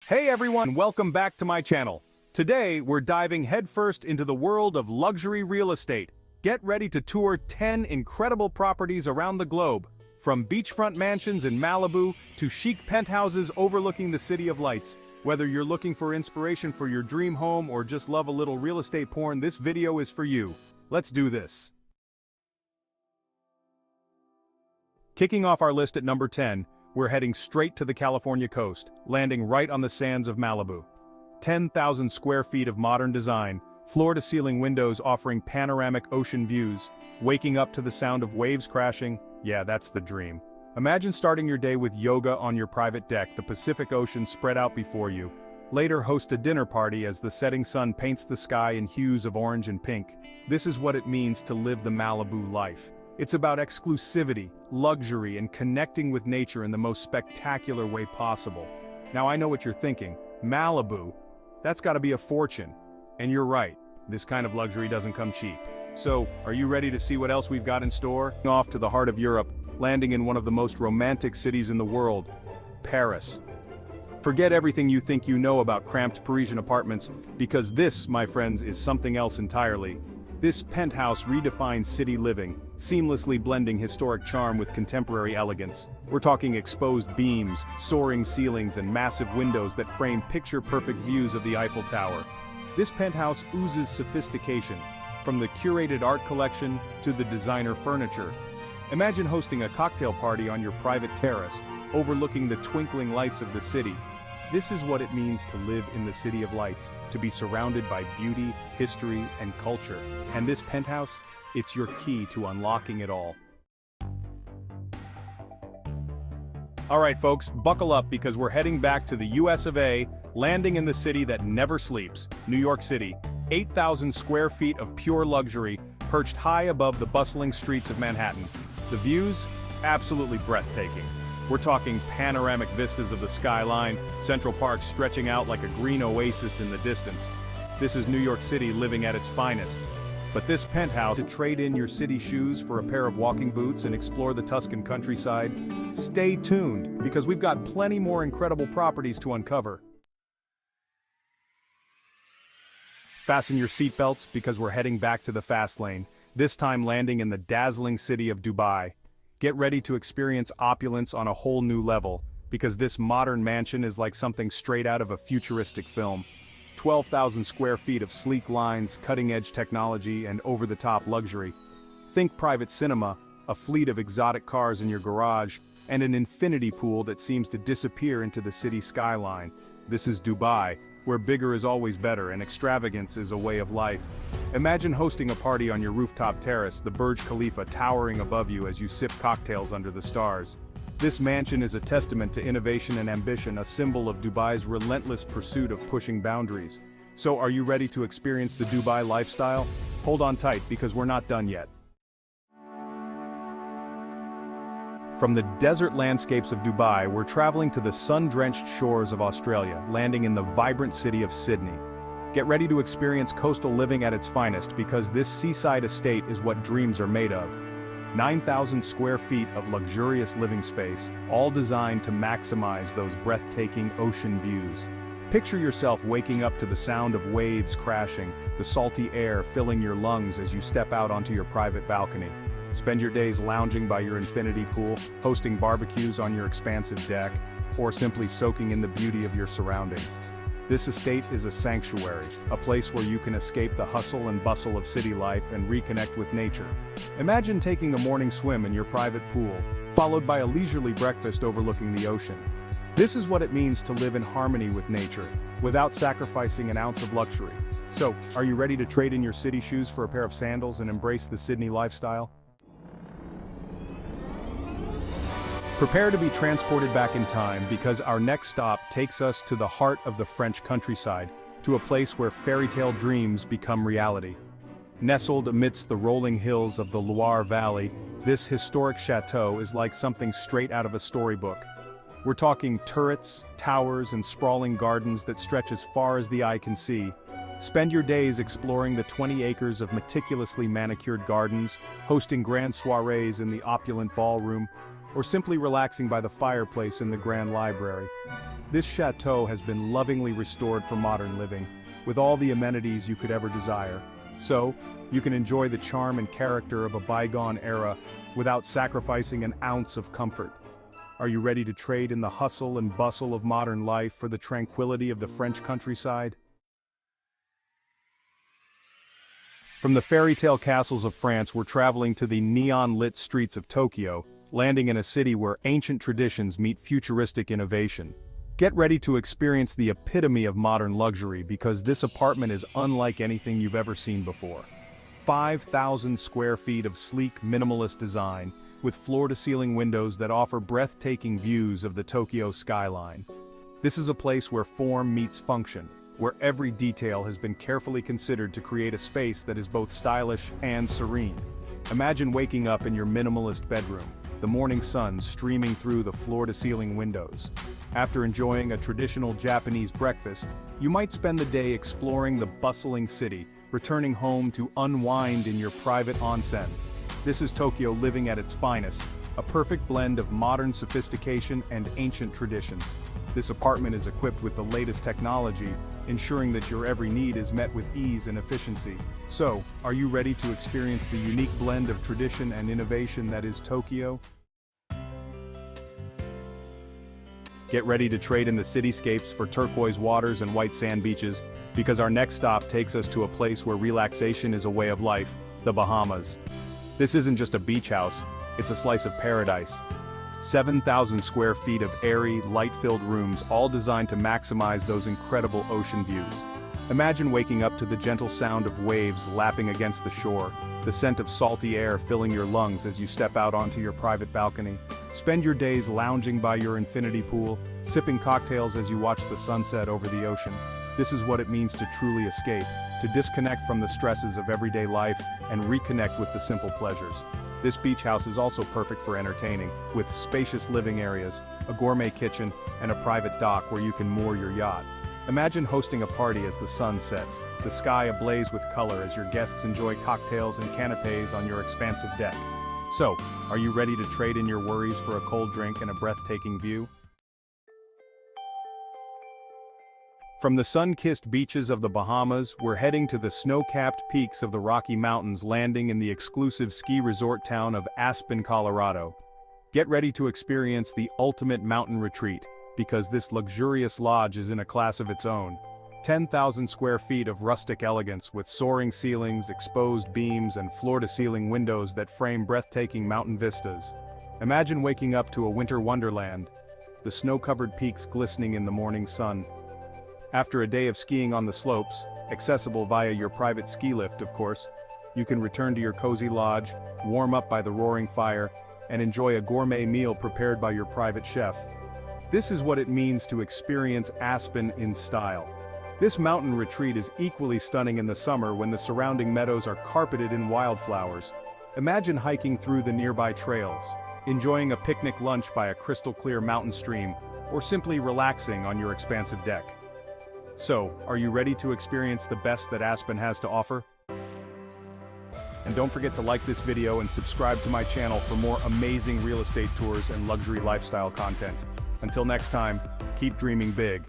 Hey everyone, welcome back to my channel. Today, we're diving headfirst into the world of luxury real estate. Get ready to tour 10 incredible properties around the globe, from beachfront mansions in Malibu to chic penthouses overlooking the City of Lights. Whether you're looking for inspiration for your dream home or just love a little real estate porn, this video is for you. Let's do this. Kicking off our list at number 10, we're heading straight to the California coast, landing right on the sands of Malibu. 10,000 square feet of modern design, floor-to-ceiling windows offering panoramic ocean views, waking up to the sound of waves crashing, yeah, that's the dream. Imagine starting your day with yoga on your private deck, the Pacific Ocean spread out before you. Later host a dinner party as the setting sun paints the sky in hues of orange and pink. This is what it means to live the Malibu life. It's about exclusivity, luxury, and connecting with nature in the most spectacular way possible. Now I know what you're thinking, Malibu? That's gotta be a fortune. And you're right, this kind of luxury doesn't come cheap. So, are you ready to see what else we've got in store? Off to the heart of Europe, landing in one of the most romantic cities in the world, Paris. Forget everything you think you know about cramped Parisian apartments, because this, my friends, is something else entirely. This penthouse redefines city living, seamlessly blending historic charm with contemporary elegance. We're talking exposed beams, soaring ceilings, and massive windows that frame picture-perfect views of the Eiffel Tower. This penthouse oozes sophistication, from the curated art collection to the designer furniture. Imagine hosting a cocktail party on your private terrace, overlooking the twinkling lights of the city. This is what it means to live in the City of Lights, to be surrounded by beauty, history, and culture. And this penthouse, it's your key to unlocking it all. Alright folks, buckle up because we're heading back to the US of A, landing in the city that never sleeps, New York City. 8,000 square feet of pure luxury, perched high above the bustling streets of Manhattan. The views? Absolutely breathtaking. We're talking panoramic vistas of the skyline, Central Park stretching out like a green oasis in the distance. This is New York City living at its finest. But this penthouse, to trade in your city shoes for a pair of walking boots and explore the Tuscan countryside? Stay tuned, because we've got plenty more incredible properties to uncover. Fasten your seatbelts because we're heading back to the fast lane, this time landing in the dazzling city of Dubai. Get ready to experience opulence on a whole new level, because this modern mansion is like something straight out of a futuristic film. 12,000 square feet of sleek lines, cutting-edge technology, and over-the-top luxury. Think private cinema, a fleet of exotic cars in your garage, and an infinity pool that seems to disappear into the city skyline. This is Dubai, where bigger is always better and extravagance is a way of life. Imagine hosting a party on your rooftop terrace, the Burj Khalifa towering above you as you sip cocktails under the stars. This mansion is a testament to innovation and ambition, a symbol of Dubai's relentless pursuit of pushing boundaries. So are you ready to experience the Dubai lifestyle? Hold on tight because we're not done yet. From the desert landscapes of Dubai, we're traveling to the sun-drenched shores of Australia, landing in the vibrant city of Sydney. Get ready to experience coastal living at its finest because this seaside estate is what dreams are made of. 9,000 square feet of luxurious living space, all designed to maximize those breathtaking ocean views. Picture yourself waking up to the sound of waves crashing, the salty air filling your lungs as you step out onto your private balcony. Spend your days lounging by your infinity pool, hosting barbecues on your expansive deck, or simply soaking in the beauty of your surroundings. This estate is a sanctuary, a place where you can escape the hustle and bustle of city life and reconnect with nature. Imagine taking a morning swim in your private pool, followed by a leisurely breakfast overlooking the ocean. This is what it means to live in harmony with nature, without sacrificing an ounce of luxury. So, are you ready to trade in your city shoes for a pair of sandals and embrace the Sydney lifestyle? Prepare to be transported back in time because our next stop takes us to the heart of the French countryside, to a place where fairy tale dreams become reality. Nestled amidst the rolling hills of the Loire Valley, this historic chateau is like something straight out of a storybook. We're talking turrets, towers, and sprawling gardens that stretch as far as the eye can see. Spend your days exploring the 20 acres of meticulously manicured gardens, hosting grand soirees in the opulent ballroom, or simply relaxing by the fireplace in the grand library. This chateau has been lovingly restored for modern living, with all the amenities you could ever desire. So, you can enjoy the charm and character of a bygone era without sacrificing an ounce of comfort. Are you ready to trade in the hustle and bustle of modern life for the tranquility of the French countryside? From the fairy tale castles of France, we're traveling to the neon-lit streets of Tokyo, landing in a city where ancient traditions meet futuristic innovation. Get ready to experience the epitome of modern luxury because this apartment is unlike anything you've ever seen before. 5,000 square feet of sleek, minimalist design, with floor-to-ceiling windows that offer breathtaking views of the Tokyo skyline. This is a place where form meets function, where every detail has been carefully considered to create a space that is both stylish and serene. Imagine waking up in your minimalist bedroom, the morning sun streaming through the floor-to-ceiling windows. After enjoying a traditional Japanese breakfast, you might spend the day exploring the bustling city, returning home to unwind in your private onsen. This is Tokyo living at its finest, a perfect blend of modern sophistication and ancient traditions. This apartment is equipped with the latest technology, ensuring that your every need is met with ease and efficiency. So, are you ready to experience the unique blend of tradition and innovation that is Tokyo? Get ready to trade in the cityscapes for turquoise waters and white sand beaches, because our next stop takes us to a place where relaxation is a way of life, the Bahamas. This isn't just a beach house, it's a slice of paradise. 7,000 square feet of airy, light-filled rooms, all designed to maximize those incredible ocean views. Imagine waking up to the gentle sound of waves lapping against the shore, the scent of salty air filling your lungs as you step out onto your private balcony. Spend your days lounging by your infinity pool, sipping cocktails as you watch the sunset over the ocean. This is what it means to truly escape, to disconnect from the stresses of everyday life and reconnect with the simple pleasures. This beach house is also perfect for entertaining, with spacious living areas, a gourmet kitchen, and a private dock where you can moor your yacht. Imagine hosting a party as the sun sets, the sky ablaze with color as your guests enjoy cocktails and canapes on your expansive deck. So, are you ready to trade in your worries for a cold drink and a breathtaking view? From the sun-kissed beaches of the Bahamas, we're heading to the snow-capped peaks of the Rocky Mountains, landing in the exclusive ski resort town of Aspen, Colorado. Get ready to experience the ultimate mountain retreat, because this luxurious lodge is in a class of its own. 10,000 square feet of rustic elegance with soaring ceilings, exposed beams, and floor-to-ceiling windows that frame breathtaking mountain vistas. Imagine waking up to a winter wonderland, the snow-covered peaks glistening in the morning sun. After a day of skiing on the slopes, accessible via your private ski lift of course, you can return to your cozy lodge, warm up by the roaring fire, and enjoy a gourmet meal prepared by your private chef. This is what it means to experience Aspen in style. This mountain retreat is equally stunning in the summer when the surrounding meadows are carpeted in wildflowers. Imagine hiking through the nearby trails, enjoying a picnic lunch by a crystal-clear mountain stream, or simply relaxing on your expansive deck. So, are you ready to experience the best that Aspen has to offer? And don't forget to like this video and subscribe to my channel for more amazing real estate tours and luxury lifestyle content. Until next time, keep dreaming big.